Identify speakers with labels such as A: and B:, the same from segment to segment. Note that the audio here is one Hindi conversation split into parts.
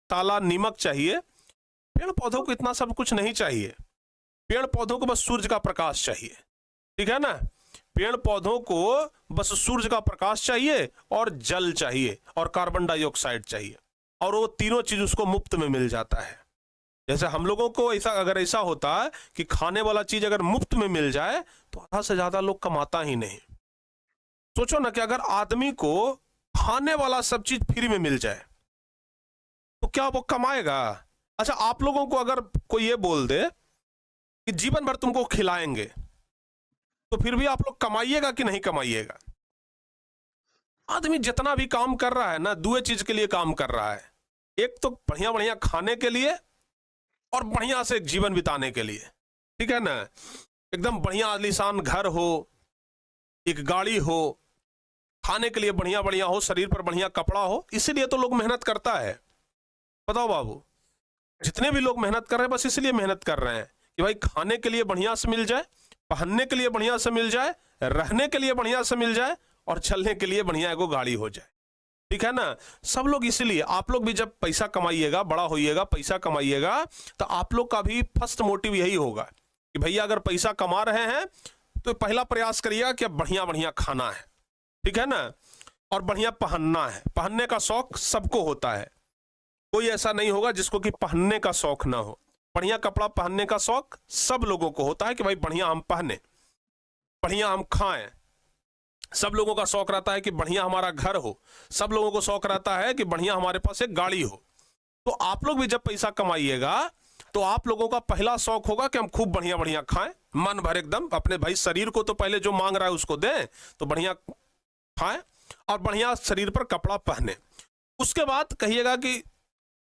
A: ताला, नीमक चाहिए। पेड़ पौधों को इतना सब कुछ नहीं चाहिए। पेड़ पौधों को बस सूर्य का प्रकाश चाहिए, ठीक है ना। पेड़ पौधों को बस सूर्य का प्रकाश चाहिए और जल चाहिए और कार्बन डाइऑक्साइड चाहिए, और वो तीनों चीज उसको मुफ्त में मिल जाता है। जैसे हम लोगों को ऐसा, अगर ऐसा होता है कि खाने वाला चीज अगर मुफ्त में मिल जाए तो आधा से ज्यादा लोग कमाता ही नहीं। सोचो ना कि अगर आदमी को खाने वाला सब चीज फ्री में मिल जाए तो क्या वो कमाएगा? अच्छा, आप लोगों को अगर कोई ये बोल दे कि जीवन भर तुमको खिलाएंगे, तो फिर भी आप लोग कमाइएगा कि नहीं कमाइएगा? आदमी जितना भी काम कर रहा है ना, दो चीज के लिए काम कर रहा है। एक तो बढ़िया बढ़िया खाने के लिए और बढ़िया से जीवन बिताने के लिए, ठीक है ना। एकदम बढ़िया आलीशान घर हो, एक गाड़ी हो, खाने के लिए बढ़िया बढ़िया हो, शरीर पर बढ़िया कपड़ा हो, इसीलिए तो लोग मेहनत करता है। बताओ बाबू, जितने भी लोग मेहनत कर रहे हैं बस इसलिए मेहनत कर रहे हैं कि भाई खाने के लिए बढ़िया से मिल जाए, पहनने के लिए बढ़िया से मिल जाए, रहने के लिए बढ़िया से मिल जाए और चलने के लिए बढ़िया एगो गाड़ी हो जाए, ठीक है ना। सब लोग इसलिए, आप लोग भी जब पैसा कमाइएगा, बड़ा होइएगा, पैसा कमाइएगा, तो आप लोग का भी फर्स्ट मोटिव यही होगा कि भैया अगर पैसा कमा रहे हैं तो पहला प्रयास करिएगा कि अब बढ़िया बढ़िया खाना है, ठीक है ना, और बढ़िया पहनना है। पहनने का शौक सबको होता है, कोई ऐसा नहीं होगा जिसको कि पहनने का शौक ना हो। बढ़िया कपड़ा पहनने का शौक सब लोगों को होता है कि भाई बढ़िया हम पहने, बढ़िया हम खाएं। सब लोगों का शौक रहता है कि बढ़िया हमारा घर हो, सब लोगों को शौक रहता है कि बढ़िया हमारे पास एक गाड़ी हो। तो आप लोग भी जब पैसा कमाइएगा तो आप लोगों का पहला शौक होगा कि हम खूब बढ़िया बढ़िया खाएं, मन भर एकदम। अपने भाई शरीर को तो पहले जो मांग रहा है उसको दें, तो बढ़िया खाएं और बढ़िया शरीर पर कपड़ा पहने। उसके बाद कहिएगा कि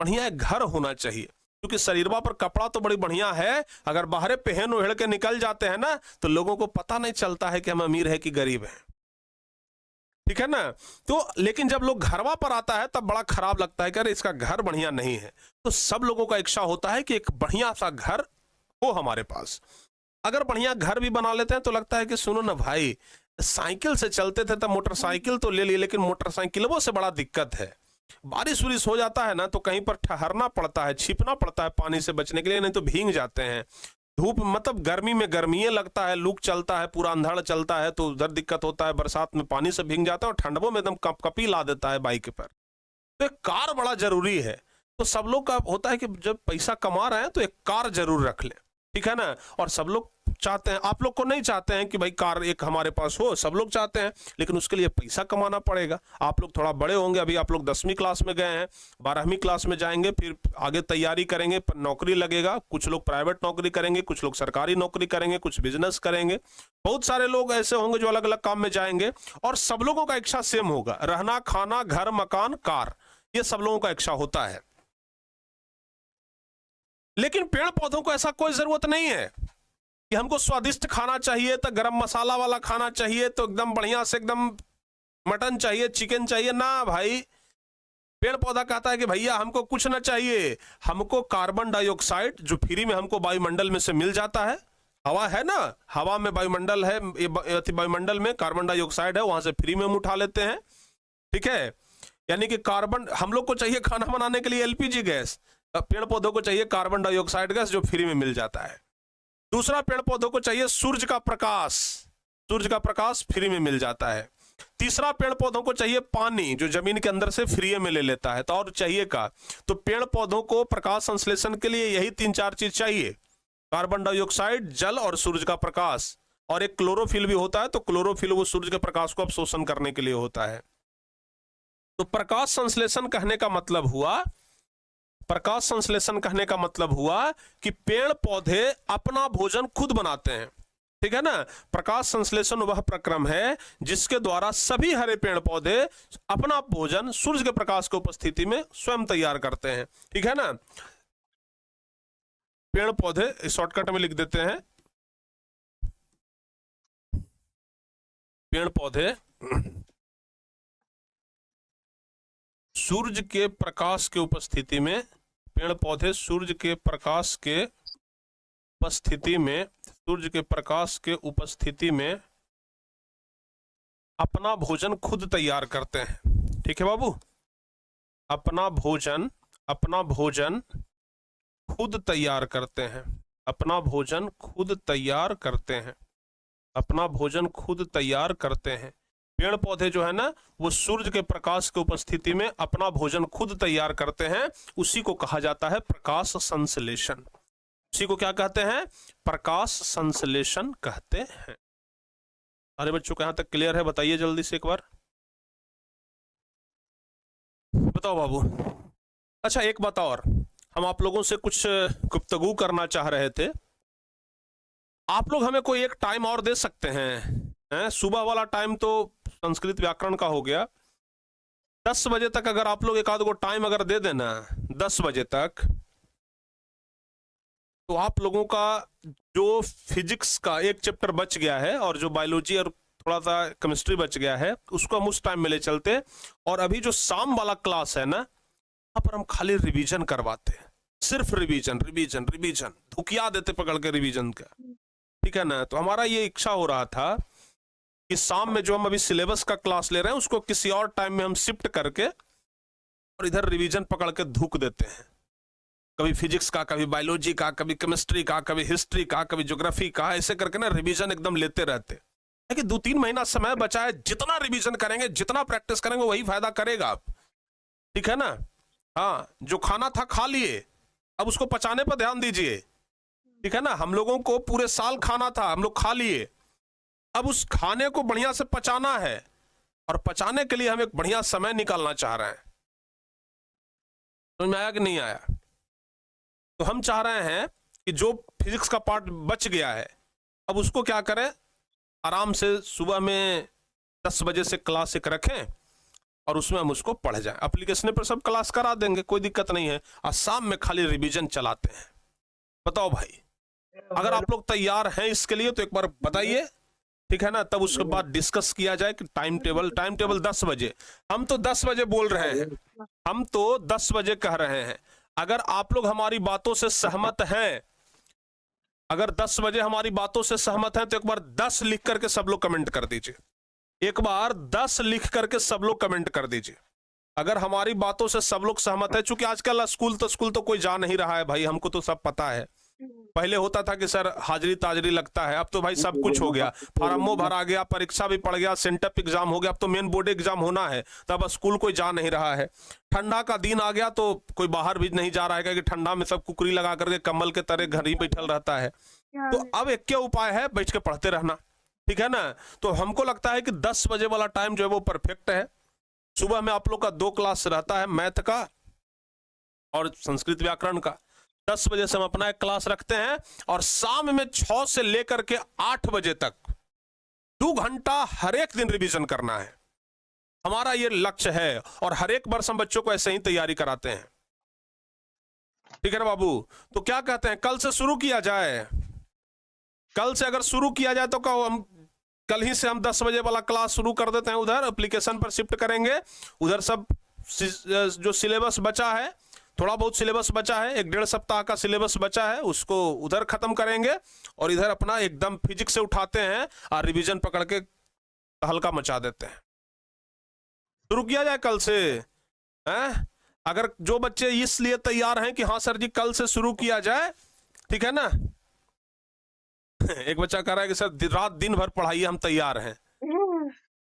A: बढ़िया एक घर होना चाहिए, क्योंकि शरीरवा पर कपड़ा तो बड़ी बढ़िया है, अगर बाहर पहन ओढ़ के निकल जाते हैं ना तो लोगों को पता नहीं चलता है कि हम अमीर है कि गरीब है, ठीक है ना। तो लेकिन जब लोग घरवा पर आता है तब बड़ा खराब लगता है कि अरे इसका घर बढ़िया नहीं है। तो सब लोगों का इच्छा होता है कि एक बढ़िया सा घर हो हमारे पास। अगर बढ़िया घर भी बना लेते हैं तो लगता है कि सुनो ना भाई, साइकिल से चलते थे तब मोटरसाइकिल तो ले ली, लेकिन मोटरसाइकिलों से बड़ा दिक्कत है। बारिश उरिश हो जाता है ना तो कहीं पर ठहरना पड़ता है, छिपना पड़ता है पानी से बचने के लिए, नहीं तो भीग जाते हैं। धूप मतलब गर्मी में गर्मीए लगता है, लू चलता है, पूरा अंधड़ चलता है तो उधर दिक्कत होता है। बरसात में पानी से भीग जाता है और ठंडों में एकदम कपकपी ला देता है बाइक पर। तो एक कार बड़ा जरूरी है। तो सब लोग का होता है कि जब पैसा कमा रहे हैं तो एक कार जरूर रख ले, ठीक है ना। और सब लोग चाहते हैं, आप लोग को नहीं चाहते हैं कि भाई कार एक हमारे पास हो, सब लोग चाहते हैं, लेकिन उसके लिए पैसा कमाना पड़ेगा। आप लोग थोड़ा बड़े होंगे, अभी आप लोग 10वीं क्लास में गए हैं, 12वीं क्लास में जाएंगे, फिर आगे तैयारी करेंगे, नौकरी लगेगा। कुछ लोग प्राइवेट नौकरी करेंगे, कुछ लोग सरकारी नौकरी करेंगे, कुछ बिजनेस करेंगे। बहुत सारे लोग ऐसे होंगे जो अलग अलग काम में जाएंगे, और सब लोगों का इच्छा सेम होगा, रहना, खाना, घर, मकान, कार, ये सब लोगों का इच्छा होता है। लेकिन पेड़ पौधों को ऐसा कोई जरूरत नहीं है कि हमको स्वादिष्ट खाना चाहिए तो गरम मसाला वाला खाना चाहिए, तो एकदम बढ़िया से एकदम मटन चाहिए, चिकन चाहिए ना भाई। पेड़ पौधा कहता है कि भैया हमको कुछ ना चाहिए, हमको कार्बन डाइऑक्साइड जो फ्री में हमको वायुमंडल में से मिल जाता है। हवा है ना, हवा में वायुमंडल है, वायुमंडल में कार्बन डाइऑक्साइड है, वहां से फ्री में हम उठा लेते हैं, ठीक है। यानी कि कार्बन, हम लोग को चाहिए खाना बनाने के लिए एलपीजी गैस, पेड़ पौधों को चाहिए कार्बन डाइऑक्साइड गैस जो फ्री में मिल जाता है। दूसरा, पेड़ पौधों को चाहिए सूर्य का प्रकाश, सूर्य का प्रकाश फ्री में मिल जाता है। तीसरा, पेड़ पौधों को चाहिए पानी जो जमीन के अंदर से फ्री में ले लेता है। तो और चाहिए का, तो पेड़ पौधों को प्रकाश संश्लेषण के लिए यही 3-4 चीज चाहिए, कार्बन डाइऑक्साइड, जल और सूर्य का प्रकाश। और एक क्लोरोफिल भी होता है, तो क्लोरोफिल वो सूर्य के प्रकाश को अवशोषण करने के लिए होता है। तो प्रकाश संश्लेषण कहने का मतलब हुआ, प्रकाश संश्लेषण कहने का मतलब हुआ कि पेड़ पौधे अपना भोजन खुद बनाते हैं, ठीक है ना। प्रकाश संश्लेषण वह प्रक्रम है जिसके द्वारा सभी हरे पेड़ पौधे अपना भोजन सूर्य के प्रकाश की उपस्थिति में स्वयं तैयार करते हैं, ठीक है ना। पेड़ पौधे शॉर्टकट में लिख देते हैं, पेड़ पौधे सूर्य के प्रकाश के उपस्थिति में, पेड़ पौधे सूर्य के प्रकाश के उपस्थिति में, सूर्य के प्रकाश के उपस्थिति में अपना भोजन खुद तैयार करते हैं, ठीक है बाबू। अपना भोजन अपना भोजन खुद तैयार करते हैं, अपना भोजन खुद तैयार करते हैं, अपना भोजन खुद तैयार करते हैं। पेड़ पौधे जो है ना वो सूर्य के प्रकाश की उपस्थिति में अपना भोजन खुद तैयार करते हैं, उसी को कहा जाता है प्रकाश संश्लेषण। उसी को क्या कहते हैं? प्रकाश संश्लेषण कहते हैं। अरे बच्चों को यहां तक क्लियर है? बताइए जल्दी से एक बार, बताओ बाबू। अच्छा एक बात और, हम आप लोगों से कुछ गुफ्तगू करना चाह रहे थे। आप लोग हमें कोई एक टाइम और दे सकते हैं? सुबह वाला टाइम तो संस्कृत व्याकरण का हो गया, 10 बजे तक अगर आप लोग एक आध गो टाइम अगर दे देना 10 बजे तक, तो आप लोगों का जो फिजिक्स का एक चैप्टर बच गया है और जो बायोलॉजी और थोड़ा सा केमिस्ट्री बच गया है उसको हम उस टाइम में ले चलते। और अभी जो शाम वाला क्लास है ना, वहां पर हम खाली रिवीजन करवाते हैं, सिर्फ रिवीजन रिवीजन रिवीजन, धुकिया देते पकड़ के रिवीजन का, ठीक है ना। तो हमारा ये इच्छा हो रहा था कि शाम में जो हम अभी सिलेबस का क्लास ले रहे हैं उसको किसी और टाइम में हम शिफ्ट करके और इधर रिवीजन पकड़ के धुक देते हैं, कभी फिजिक्स का, कभी बायोलॉजी का, कभी केमिस्ट्री का, कभी हिस्ट्री का, कभी ज्योग्राफी का, ऐसे करके ना रिवीजन एकदम लेते रहते हैं कि 2-3 महीना समय बचा है, जितना रिवीजन करेंगे, जितना प्रैक्टिस करेंगे वही फायदा करेगा आप, ठीक है ना। हाँ, जो खाना था खा लिए, अब उसको पचाने पर ध्यान दीजिए, ठीक है ना। हम लोगों को पूरे साल खाना था, हम लोग खा लिए, अब उस खाने को बढ़िया से पचाना है और पचाने के लिए हम एक बढ़िया समय निकालना चाह रहे हैं। समझ में आया कि नहीं आया? तो हम चाह रहे हैं कि जो फिजिक्स का पार्ट बच गया है अब उसको क्या करें, आराम से सुबह में 10 बजे से क्लास एक रखें और उसमें हम उसको पढ़ जाएं। एप्लीकेशन पर सब क्लास करा देंगे, कोई दिक्कत नहीं है, और शाम में खाली रिवीजन चलाते हैं। बताओ भाई, अगर आप लोग तैयार हैं इसके लिए तो एक बार बताइए, ठीक है ना। तब उसके बाद डिस्कस किया जाए कि टाइम टेबल 10 बजे, हम तो 10 बजे बोल रहे हैं, हम तो 10 बजे कह रहे हैं। अगर आप लोग हमारी बातों से सहमत हैं, अगर 10 बजे हमारी बातों से सहमत हैं तो एक बार 10 लिख करके सब लोग कमेंट कर दीजिए, एक बार 10 लिख करके सब लोग कमेंट कर दीजिए अगर हमारी बातों से सब लोग सहमत है। चूंकि आजकल स्कूल तो कोई जा नहीं रहा है भाई, हमको तो सब पता है। पहले होता था कि सर हाजिरी ताजरी लगता है, अब तो भाई सब कुछ हो गया, फार्मो भरा गया, परीक्षा भी पड़ गया, सेंटअप एग्जाम हो गया, अब तो मेन बोर्ड एग्जाम होना है, तब स्कूल कोई जा नहीं रहा है। ठंडा का दिन आ गया तो कोई बाहर भी नहीं जा रहा है क्योंकि ठंडा में सब कुकरी लगा करके कम्बल के तरह घर ही बैठल रहता है। तो अब एक क्या उपाय है, बैठ के पढ़ते रहना, ठीक है ना। तो हमको लगता है कि 10 बजे वाला टाइम जो है वो परफेक्ट है। सुबह में आप लोग का 2 क्लास रहता है, मैथ का और संस्कृत व्याकरण का। 10 बजे से हम अपना एक क्लास रखते हैं और शाम में 6 से लेकर के 8 बजे तक 2 घंटा हर एक दिन रिवीजन करना है, हमारा ये लक्ष्य है। और हर एक वर्ष हम बच्चों को ऐसे ही तैयारी कराते हैं, ठीक है ना बाबू। तो क्या कहते हैं, कल से शुरू किया जाए? कल से अगर शुरू किया जाए तो कहो, हम कल ही से हम 10 बजे वाला क्लास शुरू कर देते हैं, उधर एप्लीकेशन पर शिफ्ट करेंगे, उधर सब जो सिलेबस बचा है, थोड़ा बहुत सिलेबस बचा है, 1-1.5 सप्ताह का सिलेबस बचा है, उसको उधर खत्म करेंगे और इधर अपना एकदम फिजिक्स से उठाते हैं और रिवीजन पकड़ के हल्का मचा देते हैं। शुरू किया जाए कल से, हैं? अगर जो बच्चे इसलिए तैयार हैं कि हाँ सर जी कल से शुरू किया जाए, ठीक है ना। एक बच्चा कह रहा है कि सर रात दिन भर पढ़ाइए, हम तैयार हैं।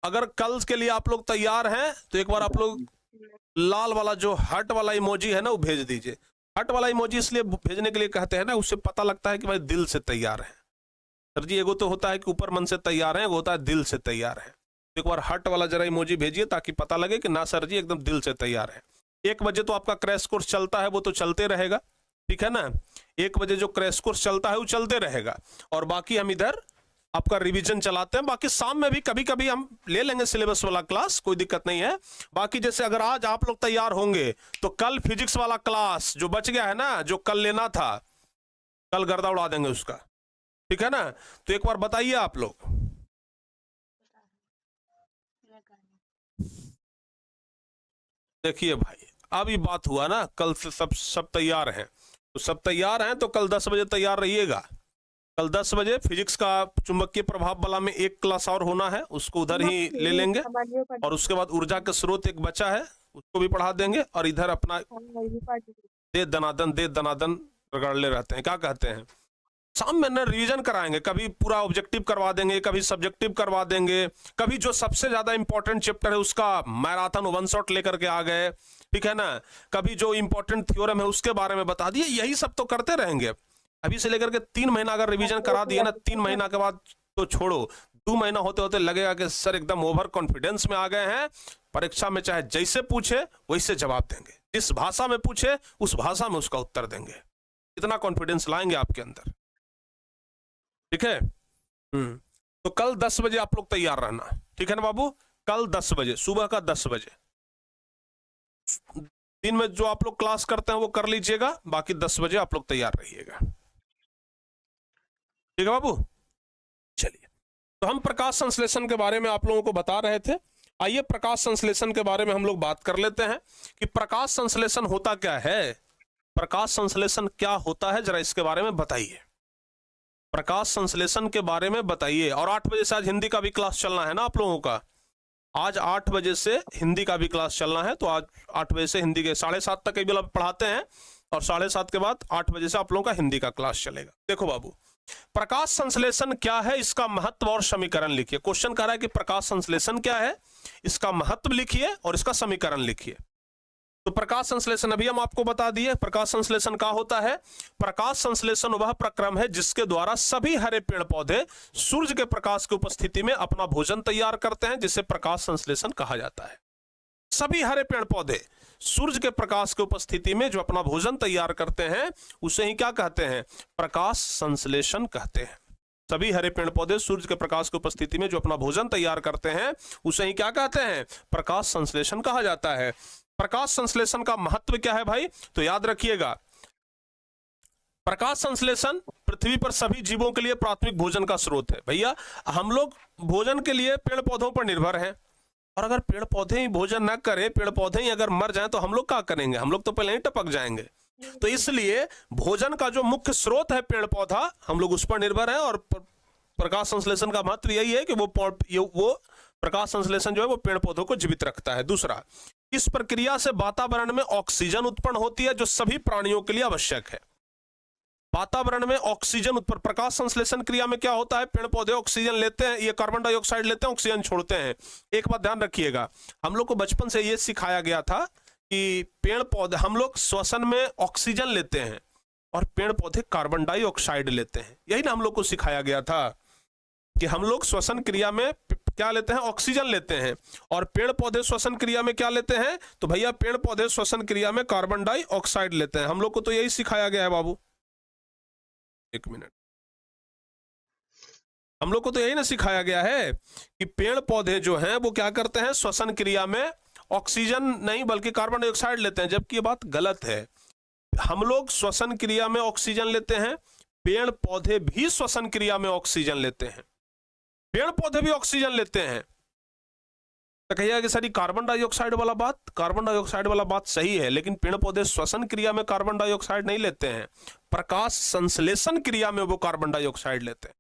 A: अगर कल के लिए आप लोग तैयार हैं तो एक बार आप लोग लाल वाला जो हर्ट वाला इमोजी है ना वो भेज दीजिए। हर्ट वाला इमोजी इसलिए भेजने के लिए कहते हैं ना, उससे पता लगता है कि भाई दिल से तैयार है। सर जी एगो तो होता है कि ऊपर मन से तैयार है, एगो होता है दिल से तैयार है। एक बार हर्ट वाला जरा इमोजी भेजिए ताकि पता लगे कि ना सर जी एकदम दिल से तैयार है। 1 बजे तो आपका क्रैश कोर्स चलता है, वो तो चलते रहेगा, ठीक है ना। 1 बजे जो क्रैश कोर्स चलता है वो चलते रहेगा और बाकी हम इधर आपका रिवीजन चलाते हैं। बाकी शाम में भी कभी कभी हम ले लेंगे सिलेबस वाला क्लास, कोई दिक्कत नहीं है। बाकी जैसे अगर आज आप लोग तैयार होंगे तो कल फिजिक्स वाला क्लास जो बच गया है ना, जो कल लेना था, कल गर्दा उड़ा देंगे उसका, ठीक है ना। तो एक बार बताइए आप लोग। देखिए भाई, अब ये बात हुआ ना, कल से सब तैयार हैं, तो सब तैयार हैं तो कल 10 बजे तैयार रहिएगा। कल 10 बजे फिजिक्स का चुंबकीय प्रभाव वाला में 1 क्लास और होना है, उसको उधर ही ले लेंगे। और उसके बाद ऊर्जा के स्रोत एक बचा है, उसको भी पढ़ा देंगे, और इधर अपना दे दनादन रगड़ले रहते हैं, क्या कहते हैं, शाम में ना रिवीजन कराएंगे, कभी पूरा ऑब्जेक्टिव करवा देंगे, कभी सब्जेक्टिव करवा देंगे, कभी जो सबसे ज्यादा इंपॉर्टेंट चैप्टर है उसका मैराथन वन शॉट लेकर के आ गए, ठीक है ना, कभी जो इंपॉर्टेंट थ्योरम है उसके बारे में बता दिए, यही सब तो करते रहेंगे। अभी से लेकर के 3 महीना अगर रिवीजन करा दिए ना, 3 महीना के बाद तो छोड़ो, 2 महीना होते होते लगेगा कि सर एकदम ओवर कॉन्फिडेंस में आ गए हैं, परीक्षा में चाहे जैसे पूछे वैसे जवाब देंगे, जिस भाषा में पूछे उस भाषा में उसका उत्तर देंगे, इतना कॉन्फिडेंस लाएंगे आपके अंदर, ठीक है। तो कल 10 बजे आप लोग तैयार रहना, ठीक है ना बाबू, कल 10 बजे, सुबह का 10 बजे। दिन में जो आप लोग क्लास करते हैं वो कर लीजिएगा, बाकी 10 बजे आप लोग तैयार रहिएगा, ठीक है बाबू। चलिए, तो हम प्रकाश संश्लेषण के बारे में आप लोगों को बता रहे थे। आइए प्रकाश संश्लेषण के बारे में हम लोग बात कर लेते हैं कि प्रकाश संश्लेषण होता क्या है, प्रकाश संश्लेषण क्या होता है, जरा इसके बारे में बताइए, प्रकाश संश्लेषण के बारे में बताइए। और 8 बजे से आज हिंदी का भी क्लास चलना है ना आप लोगों का, आज 8 बजे से हिंदी का भी क्लास चलना है, तो आज 8 बजे से हिंदी के 7:30 तक भी पढ़ाते हैं, और 7:30 के बाद 8 बजे से आप लोगों का हिंदी का क्लास चलेगा। देखो बाबू, प्रकाश संश्लेषण क्या है, इसका महत्व और समीकरण लिखिए। क्वेश्चन कह रहा है कि प्रकाश संश्लेषण क्या है, इसका महत्व लिखिए और इसका समीकरण लिखिए। तो प्रकाश संश्लेषण अभी हम आपको बता दिए, प्रकाश संश्लेषण क्या होता है। प्रकाश संश्लेषण वह प्रक्रम है जिसके द्वारा सभी हरे पेड़ पौधे सूर्य के प्रकाश की उपस्थिति में अपना भोजन तैयार करते हैं, जिसे प्रकाश संश्लेषण कहा जाता है। सभी हरे पेड़ पौधे सूर्य के प्रकाश की उपस्थिति में जो अपना भोजन तैयार करते हैं उसे ही क्या कहते हैं, प्रकाश संश्लेषण कहते हैं। सभी हरे पेड़ पौधे सूर्य के प्रकाश की उपस्थिति में जो अपना भोजन तैयार करते हैं उसे ही क्या कहते हैं, प्रकाश संश्लेषण कहा जाता है। प्रकाश संश्लेषण का महत्व क्या है भाई, तो याद रखिएगा, प्रकाश संश्लेषण पृथ्वी पर सभी जीवों के लिए प्राथमिक भोजन का स्रोत है। भैया हम लोग भोजन के लिए पेड़ पौधों पर निर्भर हैं, और अगर पेड़ पौधे ही भोजन ना करें, पेड़ पौधे ही अगर मर जाएं तो हम लोग क्या करेंगे, हम लोग तो पहले ही टपक जाएंगे। तो इसलिए भोजन का जो मुख्य स्रोत है पेड़ पौधा, हम लोग उस पर निर्भर है, और प्रकाश संश्लेषण का महत्व यही है कि वो प्रकाश संश्लेषण जो है वो पेड़ पौधों को जीवित रखता है। दूसरा, इस प्रक्रिया से वातावरण में ऑक्सीजन उत्पन्न होती है जो सभी प्राणियों के लिए आवश्यक है। वातावरण में ऑक्सीजन उत्पन्न, प्रकाश संश्लेषण क्रिया में क्या होता है, पेड़ पौधे ऑक्सीजन लेते हैं, ये कार्बन डाइऑक्साइड लेते हैं, ऑक्सीजन छोड़ते हैं। एक बात ध्यान रखिएगा, हम लोग को बचपन से ये सिखाया गया था कि पेड़ पौधे, हम लोग श्वसन में ऑक्सीजन लेते हैं और पेड़ पौधे कार्बन डाइऑक्साइड लेते हैं, यही ना हम लोग को सिखाया गया था कि हम लोग श्वसन क्रिया में क्या लेते हैं, ऑक्सीजन लेते हैं, और पेड़ पौधे श्वसन क्रिया में क्या लेते हैं, तो भैया पेड़ पौधे श्वसन क्रिया में कार्बन डाइऑक्साइड लेते हैं। हम लोग को तो यही सिखाया गया है बाबू, एक मिनट, हम लोग को तो यही ना सिखाया गया है कि पेड़ पौधे जो हैं वो क्या करते हैं, श्वसन क्रिया में ऑक्सीजन नहीं बल्कि कार्बन डाइऑक्साइड लेते हैं, जबकि ये बात गलत है। हम लोग श्वसन क्रिया में ऑक्सीजन लेते हैं, पेड़ पौधे भी श्वसन क्रिया में ऑक्सीजन लेते हैं, पेड़ पौधे भी ऑक्सीजन लेते हैं। तो कहिएगा कि सर कार्बन डाइऑक्साइड वाला बात, कार्बन डाइऑक्साइड वाला बात सही है, लेकिन पेड़ पौधे श्वसन क्रिया में कार्बन डाइऑक्साइड नहीं लेते हैं, प्रकाश संश्लेषण क्रिया में वो कार्बन डाइऑक्साइड लेते हैं।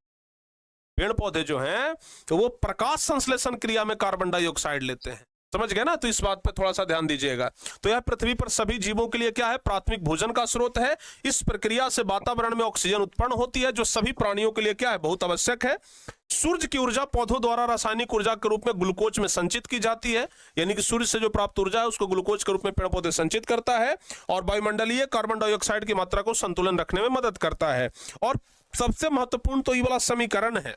A: पेड़ पौधे जो हैं तो वो प्रकाश संश्लेषण क्रिया में कार्बन डाइऑक्साइड लेते हैं, समझ गए ना। तो इस बात पे थोड़ा सा ध्यान दीजिएगा। तो यह पृथ्वी पर सभी जीवों के लिए क्या है, प्राथमिक भोजन का स्रोत है। इस प्रक्रिया से वातावरण में ऑक्सीजन उत्पन्न होती है जो सभी प्राणियों के लिए क्या है, बहुत आवश्यक है। सूर्य की ऊर्जा पौधों द्वारा रासायनिक ऊर्जा के रूप में ग्लूकोज में संचित की जाती है, यानी कि सूर्य से जो प्राप्त ऊर्जा है उसको ग्लूकोज के रूप में पेड़ पौधे संचित करता है, और वायुमंडलीय कार्बन डाइऑक्साइड की मात्रा को संतुलन रखने में मदद करता है। और सबसे महत्वपूर्ण तो ये वाला समीकरण है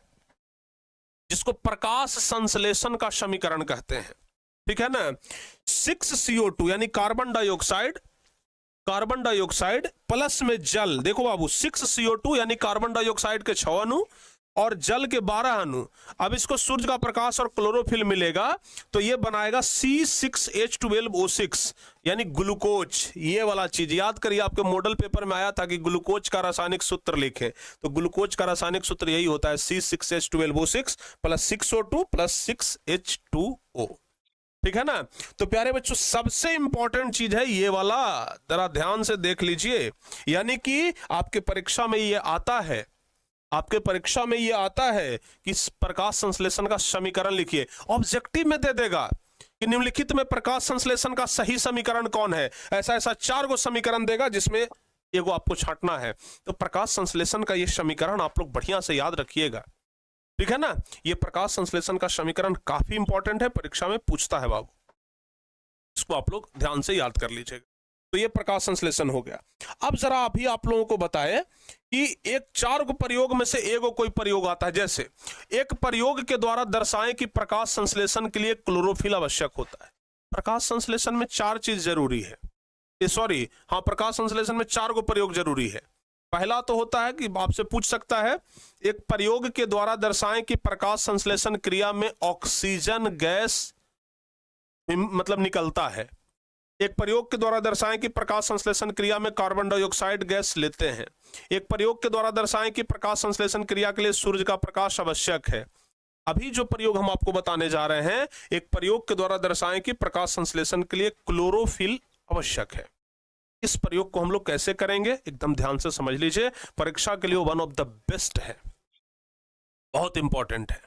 A: जिसको प्रकाश संश्लेषण का समीकरण कहते हैं, ठीक है ना। 6CO2 यानी कार्बन डाइऑक्साइड प्लस में जल, देखो बाबू 6CO2 यानी कार्बन डाइऑक्साइड के 6 अणु और जल के 12 अणु। अब इसको सूर्य का प्रकाश और क्लोरोफिल मिलेगा तो ये बनाएगा C6H12O6 यानी ग्लूकोज। ये वाला चीज याद करिए, आपके मॉडल पेपर में आया था कि ग्लूकोज का रासायनिक सूत्र लिखें, तो ग्लूकोज का रासायनिक सूत्र यही होता है C6H12O6 plus 6O2 plus 6H2O, ठीक है ना। तो प्यारे बच्चों सबसे इंपॉर्टेंट चीज है ये वाला, जरा ध्यान से देख लीजिए, यानी कि आपके परीक्षा में ये आता है, आपके परीक्षा में ये आता है कि प्रकाश संश्लेषण का समीकरण लिखिए, ऑब्जेक्टिव में दे देगा कि निम्नलिखित में प्रकाश संश्लेषण का सही समीकरण कौन है। ऐसा ऐसा 4 गो समीकरण देगा जिसमें एगो आपको छांटना है। तो प्रकाश संश्लेषण का ये समीकरण आप लोग बढ़िया से याद रखिएगा, ठीक है ना। ये प्रकाश संश्लेषण का समीकरण काफी इंपॉर्टेंट है, परीक्षा में पूछता है बाबू, इसको आप लोग ध्यान से याद कर लीजिएगा। तो ये प्रकाश संश्लेषण हो गया। अब जरा अभी आप लोगों को बताएं कि एक 4 गो प्रयोग में से एगो कोई प्रयोग आता है। जैसे एक प्रयोग के द्वारा दर्शाएं कि प्रकाश संश्लेषण के लिए क्लोरोफिल आवश्यक होता है। प्रकाश संश्लेषण में 4 चीज जरूरी है, प्रकाश संश्लेषण में 4 गो प्रयोग जरूरी है। पहला तो होता है कि आपसे पूछ सकता है, एक प्रयोग के द्वारा दर्शाएं कि प्रकाश संश्लेषण क्रिया में ऑक्सीजन गैस मतलब निकलता है। एक प्रयोग के द्वारा दर्शाएं कि प्रकाश संश्लेषण क्रिया में कार्बन डाइऑक्साइड गैस लेते हैं। एक प्रयोग के द्वारा दर्शाएं कि प्रकाश संश्लेषण क्रिया के लिए सूर्य का प्रकाश आवश्यक है। अभी जो प्रयोग हम आपको बताने जा रहे हैं, एक प्रयोग के द्वारा दर्शाएं कि प्रकाश संश्लेषण के लिए क्लोरोफिल आवश्यक है। इस प्रयोग को हम लोग कैसे करेंगे, एकदम ध्यान से समझ लीजिए, परीक्षा के लिए वन ऑफ द बेस्ट है, बहुत इंपॉर्टेंट है,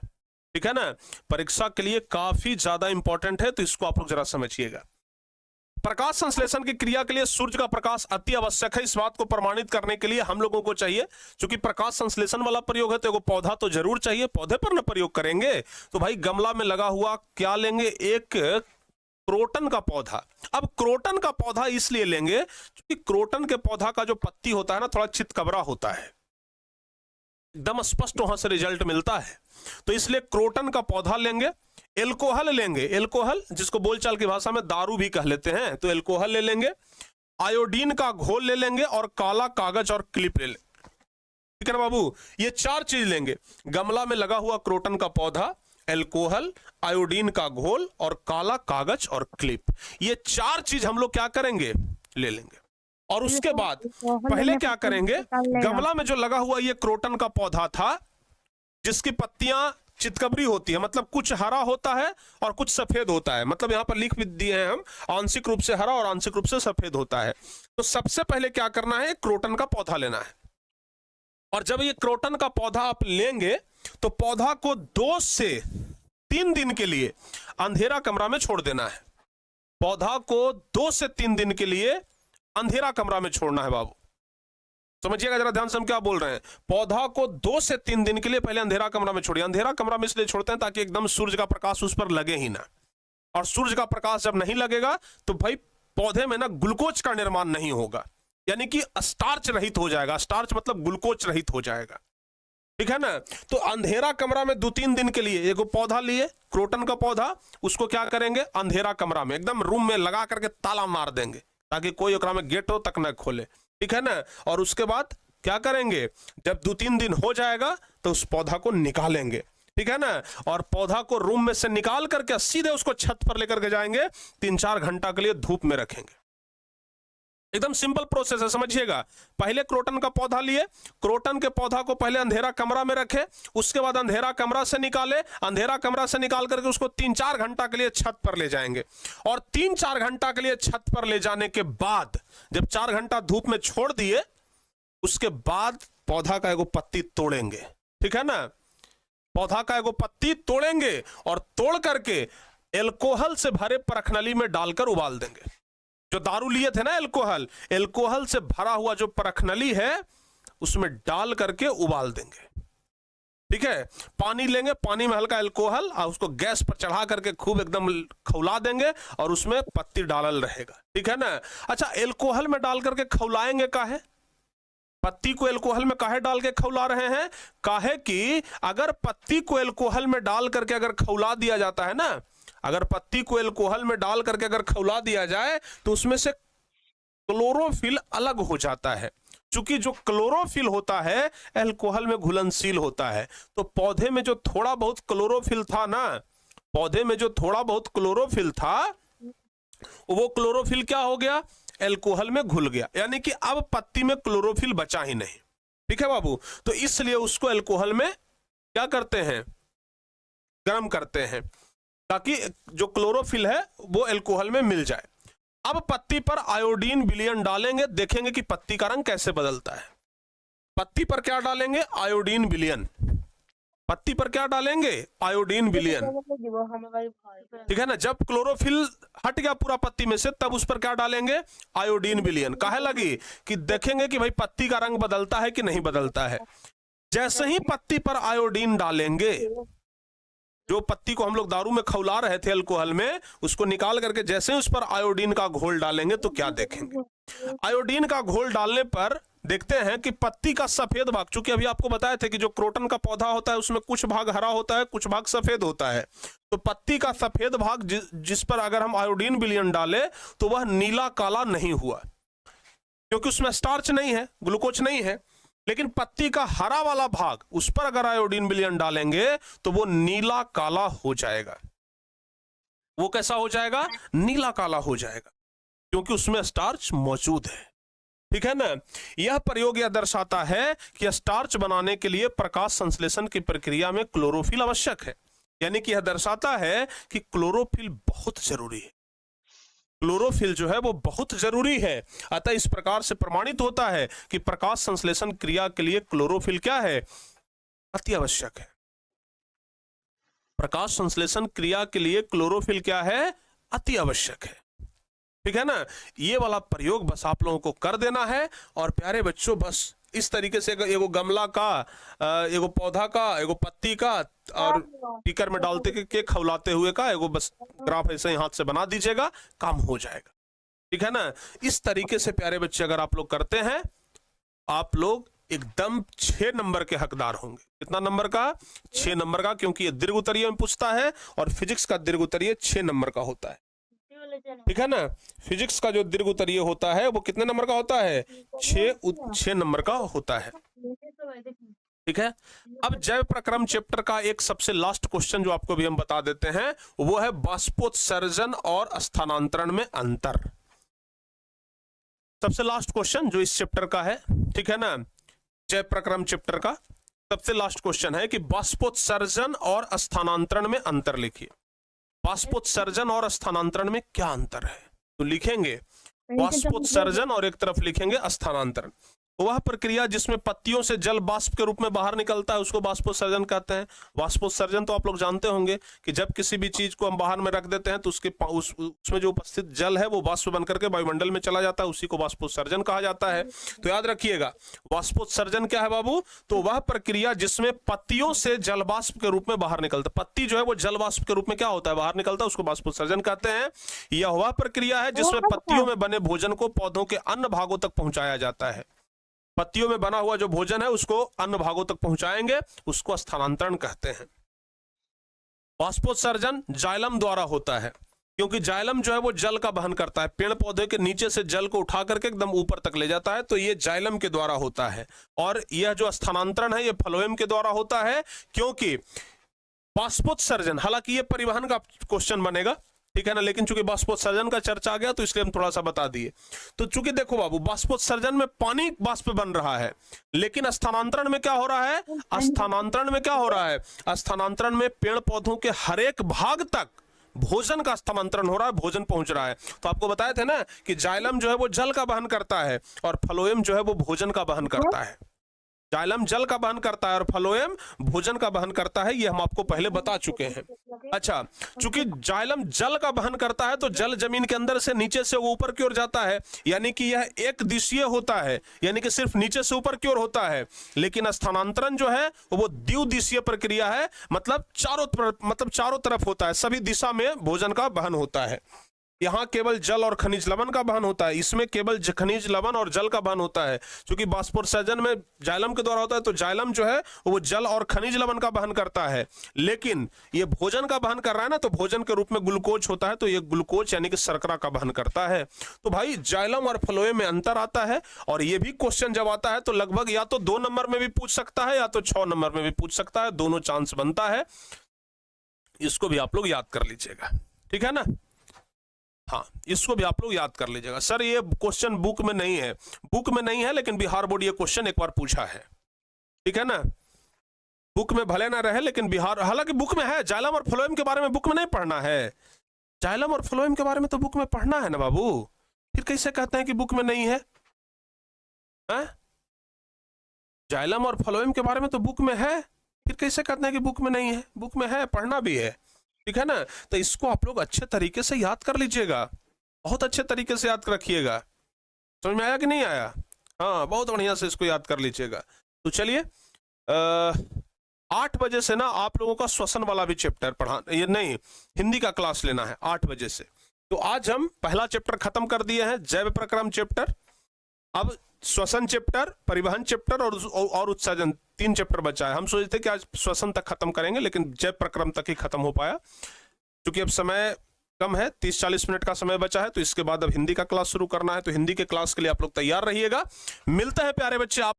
A: ठीक है ना। परीक्षा के लिए काफी ज्यादा इंपॉर्टेंट है, तो इसको आप लोग जरा समझिएगा। प्रकाश संश्लेषण की क्रिया के लिए सूर्य का प्रकाश अति आवश्यक है। इस बात को प्रमाणित करने के लिए हम लोगों को चाहिए, क्योंकि प्रकाश संश्लेषण वाला प्रयोग है तो एगो पौधा तो जरूर चाहिए, पौधे पर ना प्रयोग करेंगे। तो भाई गमला में लगा हुआ क्या लेंगे, एक क्रोटन का पौधा। अब क्रोटन का पौधा इसलिए लेंगे क्योंकि क्रोटन के पौधा का जो पत्ती होता है ना, थोड़ा चितकबरा होता है, एकदम स्पष्ट वहां से रिजल्ट मिलता है। तो इसलिए क्रोटन का पौधा लेंगे। एल्कोहल लेंगे, एल्कोहल जिसको बोलचाल की भाषा में दारू भी कह लेते हैं, तो एल्कोहल ले लेंगे। आयोडीन का घोल ले लेंगे और काला कागज और क्लिप ले लेंगे, ठीक है ना बाबू। ये 4 चीज लेंगे, गमला में लगा हुआ क्रोटन का पौधा, एल्कोहल, आयोडीन का घोल और काला कागज और क्लिप। ये 4 चीज हम लोग क्या करेंगे, ले लेंगे। और उसके बाद पहले क्या करेंगे, गमला में जो लगा हुआ ये क्रोटन का पौधा था, जिसकी पत्तियां चितकबरी होती है, मतलब कुछ हरा होता है और कुछ सफेद होता है, मतलब यहां पर लिख भी दिए हैं हम, आंशिक रूप से हरा और आंशिक रूप से सफेद होता है। तो सबसे पहले क्या करना है, क्रोटन का पौधा लेना है। और जब ये क्रोटन का पौधा आप लेंगे तो पौधा को 2 से 3 दिन के लिए अंधेरा कमरा में छोड़ देना है। पौधा को 2 से 3 दिन के लिए अंधेरा कमरा में छोड़ना है बाबू, समझिएगा जरा ध्यान से हम क्या बोल रहे हैं। पौधा को 2 से 3 दिन के लिए पहले अंधेरा कमरा में छोड़िए। अंधेरा कमरा में इसलिए छोड़ते हैं ताकि एकदम सूर्य का प्रकाश उस पर लगे ही ना, और सूर्य का प्रकाश जब नहीं लगेगा तो भाई पौधे में ना ग्लूकोज का निर्माण नहीं होगा, यानी कि स्टार्च रहित हो जाएगा। स्टार्च मतलब ग्लूकोज रहित हो जाएगा, ठीक है ना। तो अंधेरा कमरा में 2-3 दिन के लिए एगो पौधा लिए, क्रोटन का पौधा, उसको क्या करेंगे, अंधेरा कमरा में एकदम रूम में लगा करके ताला मार देंगे ताकि कोई ओकरा में गेट हो तक न खोले, ठीक है ना। और उसके बाद क्या करेंगे, जब 2-3 दिन हो जाएगा तो उस पौधा को निकालेंगे, ठीक है ना। और पौधा को रूम में से निकाल करके सीधे उसको छत पर लेकर के जाएंगे, 3-4 घंटा के लिए धूप में रखेंगे। एकदम सिंपल प्रोसेस है, समझिएगा। पहले क्रोटन का पौधा लिए, क्रोटन के पौधा को पहले अंधेरा कमरा में रखे, उसके बाद अंधेरा कमरा से निकाले, अंधेरा कमरा से निकाल करके उसको 3-4 घंटा के लिए छत पर ले जाएंगे। और 3-4 घंटा के लिए छत पर ले जाने के बाद जब 4 घंटा धूप में छोड़ दिए, उसके बाद पौधा का एगो पत्ती तोड़ेंगे, ठीक है ना। पौधा का एगो पत्ती तोड़ेंगे और तोड़ करके एल्कोहल से भरे परखनली में डालकर उबाल देंगे। जो दारू लिए थे ना एल्कोहल से भरा हुआ जो परखनली है उसमें डाल करके उबाल देंगे, ठीक है। पानी लेंगे, पानी में हल्का एल्कोहल और उसको गैस पर चढ़ा करके खूब एकदम खौला देंगे और उसमें पत्ती डालल रहेगा, ठीक है ना। अच्छा, एल्कोहल में डाल करके खौलाएंगे काहे, पत्ती को एल्कोहल में काहे डाल के खौला रहे हैं, काहे कि अगर पत्ती को एल्कोहल में डाल करके अगर खौला दिया जाता है ना, अगर पत्ती को एल्कोहल में डाल करके अगर खौला दिया जाए तो उसमें से क्लोरोफिल अलग हो जाता है। क्योंकि जो क्लोरोफिल होता है एल्कोहल में घुलनशील होता है, तो पौधे में जो थोड़ा बहुत क्लोरोफिल था ना, पौधे में जो थोड़ा बहुत क्लोरोफिल था, वो क्लोरोफिल क्या हो गया, एल्कोहल में घुल गया, यानी कि अब पत्ती में क्लोरोफिल बचा ही नहीं, ठीक है बाबू। तो इसलिए उसको एल्कोहल में क्या करते हैं, गर्म करते हैं ताकि जो क्लोरोफिल है वो एल्कोहल में मिल जाए। अब पत्ती पर आयोडीन विलयन डालेंगे, देखेंगे कि पत्ती का रंग कैसे बदलता है। पत्ती पर क्या डालेंगे, आयोडीन विलयन। पत्ती पर क्या डालेंगे? आयोडीन विलयन। ठीक है ना, जब क्लोरोफिल हट गया पूरा पत्ती में से तब उस पर क्या डालेंगे? आयोडीन विलयन। काहे लगी? कि देखेंगे कि भाई पत्ती का रंग बदलता है कि नहीं बदलता है। जैसे ही पत्ती पर आयोडीन डालेंगे, जो पत्ती को हम लोग दारू में खौला रहे थे अल्कोहल में, उसको निकाल करके जैसे ही उस पर आयोडीन का घोल डालेंगे तो क्या देखेंगे? आयोडीन का घोल डालने पर देखते हैं कि पत्ती का सफेद भाग, चूंकि अभी आपको बताए थे कि जो क्रोटन का पौधा होता है उसमें कुछ भाग हरा होता है, कुछ भाग सफेद होता है, तो पत्ती का सफेद भाग जिस पर अगर हम आयोडीन विलयन डाले तो वह नीला काला नहीं हुआ, क्योंकि उसमें स्टार्च नहीं है, ग्लूकोज नहीं है। लेकिन पत्ती का हरा वाला भाग, उस पर अगर आयोडीन विलयन डालेंगे तो वो नीला काला हो जाएगा। वो कैसा हो जाएगा? नीला काला हो जाएगा, क्योंकि उसमें स्टार्च मौजूद है। ठीक है ना। यह प्रयोग यह दर्शाता है कि स्टार्च बनाने के लिए प्रकाश संश्लेषण की प्रक्रिया में क्लोरोफिल आवश्यक है। यानी कि यह दर्शाता है कि क्लोरोफिल बहुत जरूरी है। क्लोरोफिल जो है वो बहुत जरूरी है। अतः इस प्रकार से प्रमाणित होता है कि प्रकाश संश्लेषण क्रिया के लिए क्लोरोफिल क्या है? अति आवश्यक है। प्रकाश संश्लेषण क्रिया के लिए क्लोरोफिल क्या है? अति आवश्यक है। ठीक है ना। ये वाला प्रयोग बस आप लोगों को कर देना है। और प्यारे बच्चों, बस इस तरीके से एगो गमला का, एगो पौधा का, एगो पत्ती का और पीकर में डालते के खौलाते हुए का एगो बस ग्राफ ऐसे ही हाथ से बना दीजिएगा, काम हो जाएगा। ठीक है ना। इस तरीके से प्यारे बच्चे अगर आप लोग करते हैं, आप लोग एकदम 6 नंबर के हकदार होंगे। कितना नंबर का? 6 नंबर का, क्योंकि ये दीर्घ उत्तरीय में पूछता है और फिजिक्स का दीर्घ उत्तरीय 6 नंबर का होता है। ठीक है ना। फिजिक्स का जो दीर्घ उत्तरीय होता है वो कितने नंबर का होता है? 6 नंबर का होता है। ठीक है। अब जैव प्रक्रम चैप्टर का एक सबसे लास्ट क्वेश्चन जो आपको भी हम बता देते हैं, वो है बाष्पोत्सर्जन और स्थानांतरण में अंतर। सबसे लास्ट क्वेश्चन जो इस चैप्टर का है, ठीक है ना, जैव प्रक्रम चैप्टर का सबसे लास्ट क्वेश्चन है कि बाष्पोत्सर्जन और स्थानांतरण में अंतर लिखिए। बाष्पोत्सर्जन और स्थानांतरण में क्या अंतर है? तो लिखेंगे बाष्पोत्सर्जन और एक तरफ लिखेंगे स्थानांतरण। वह प्रक्रिया जिसमें पत्तियों से जल बाष्प के रूप में बाहर निकलता है उसको बाष्पोत्सर्जन कहते हैं। बाष्पोत्सर्जन तो आप लोग जानते होंगे कि जब किसी भी चीज को हम बाहर में रख देते हैं तो उसमें जो उपस्थित जल है वो बाष्प बनकर के वायुमंडल में चला जाता है, उसी को बाष्पोत्सर्जन कहा जाता है। तो याद रखिएगा, बाष्पोत्सर्जन क्या है बाबू? तो वह प्रक्रिया जिसमें पत्तियों से जल बाष्प के रूप में बाहर निकलता है। पत्ती जो है वो जल बाष्प के रूप में क्या होता है? बाहर निकलता है, उसको बाष्पोत्सर्जन कहते हैं। यह वह प्रक्रिया है जिसमें पत्तियों में बने भोजन को पौधों के अन्य भागों तक पहुंचाया जाता है। पत्तियों में बना हुआ जो भोजन है उसको अन्य भागों तक पहुंचाएंगे, उसको स्थानांतरण कहते हैं। बाष्पोत्सर्जन जाइलम द्वारा होता है, क्योंकि जाइलम जो है वो जल का वहन करता है, पेड़ पौधे के नीचे से जल को उठा करके एकदम ऊपर तक ले जाता है, तो ये जाइलम के द्वारा होता है। और यह जो स्थानांतरण है ये फ्लोएम के द्वारा होता है, क्योंकि बाष्पोत्सर्जन, हालांकि ये परिवहन का क्वेश्चन बनेगा, ठीक है ना, लेकिन चूंकि बाष्पोत्सर्जन का चर्चा आ गया तो इसलिए हम थोड़ा सा बता दिए। तो चूंकि देखो बाबू, बाष्पोत्सर्जन में पानी बाष्प बन रहा है, लेकिन स्थानांतरण में क्या हो रहा है? स्थानांतरण में क्या हो रहा है? स्थानांतरण में पेड़ पौधों के हर एक भाग तक भोजन का स्थानांतरण हो रहा है, भोजन पहुंच रहा है। तो आपको बताए थे ना कि जाइलम जो है वो जल का वहन करता है और फ्लोएम जो है वो भोजन का वहन करता है। जाइलम जल का वहन करता है और फ्लोएम भोजन का वहन करता है, ये हम आपको पहले बता चुके हैं। अच्छा, चूंकि जाइलम जल का वहन करता है तो जल जमीन के अंदर से नीचे से ऊपर की ओर जाता है, यानी कि यह एक दिशीय होता है, यानी कि सिर्फ नीचे से ऊपर की ओर होता है। लेकिन स्थानांतरण जो है वो द्विदिशीय प्रक्रिया है, मतलब चारों तरफ होता है, सभी दिशा में भोजन का वहन होता है। यहाँ केवल जल और खनिज लवण का वहन होता है, इसमें केवल खनिज लवण और जल का वहन होता है। क्योंकि बाष्पोत्सर्जन में जाइलम के द्वारा होता है तो जाइलम जो है वो जल और खनिज लवण का वहन करता है, लेकिन ये भोजन का वहन कर रहा है ना, तो भोजन के रूप में ग्लूकोज होता है, तो ये ग्लूकोज यानी कि शर्करा का वहन करता है। तो भाई जाइलम और फ्लोएम में अंतर आता है, और ये भी क्वेश्चन जब आता है तो लगभग या तो 2 नंबर में भी पूछ सकता है या तो 6 नंबर में भी पूछ सकता है, दोनों चांस बनता है। इसको भी आप लोग याद कर लीजिएगा, ठीक है ना। हाँ, इसको भी आप लोग याद कर लीजिएगा। सर ये क्वेश्चन बुक में नहीं है, बुक में नहीं है, लेकिन बिहार बोर्ड ये क्वेश्चन एक बार पूछा है, ठीक है ना। बुक में भले ना रहे लेकिन बिहार, हालांकि बुक में है। जाइलम और फ्लोएम के बारे में बुक में नहीं पढ़ना है, जाइलम और फ्लोएम के बारे में तो बुक में पढ़ना है ना बाबू, फिर कैसे कहते हैं कि बुक में नहीं है? जाइलम और फ्लोएम के बारे में तो बुक में है, फिर कैसे कहते हैं कि बुक में नहीं है? बुक में है, पढ़ना भी है, ठीक है ना? तो इसको आप लोग अच्छे तरीके से याद कर लीजिएगा, बहुत अच्छे तरीके से याद रखिएगा। समझ में आया कि नहीं आया? हाँ, बहुत बढ़िया से इसको याद कर लीजिएगा। तो चलिए 8 बजे से ना आप लोगों का श्वसन वाला भी चैप्टर पढ़ा, ये नहीं, हिंदी का क्लास लेना है 8 बजे से। तो आज हम पहला चैप्टर खत्म कर दिए हैं, जैव प्रक्रम चैप्टर। अब श्वसन चैप्टर, परिवहन चैप्टर और उत्सर्जन, 3 चैप्टर बचा है। हम सोचते थे कि आज श्वसन तक खत्म करेंगे, लेकिन जैव प्रक्रम तक ही खत्म हो पाया, क्योंकि अब समय कम है, 30-40 मिनट का समय बचा है। तो इसके बाद अब हिंदी का क्लास शुरू करना है, तो हिंदी के क्लास के लिए आप लोग तैयार रहिएगा। मिलते हैं प्यारे बच्चे आप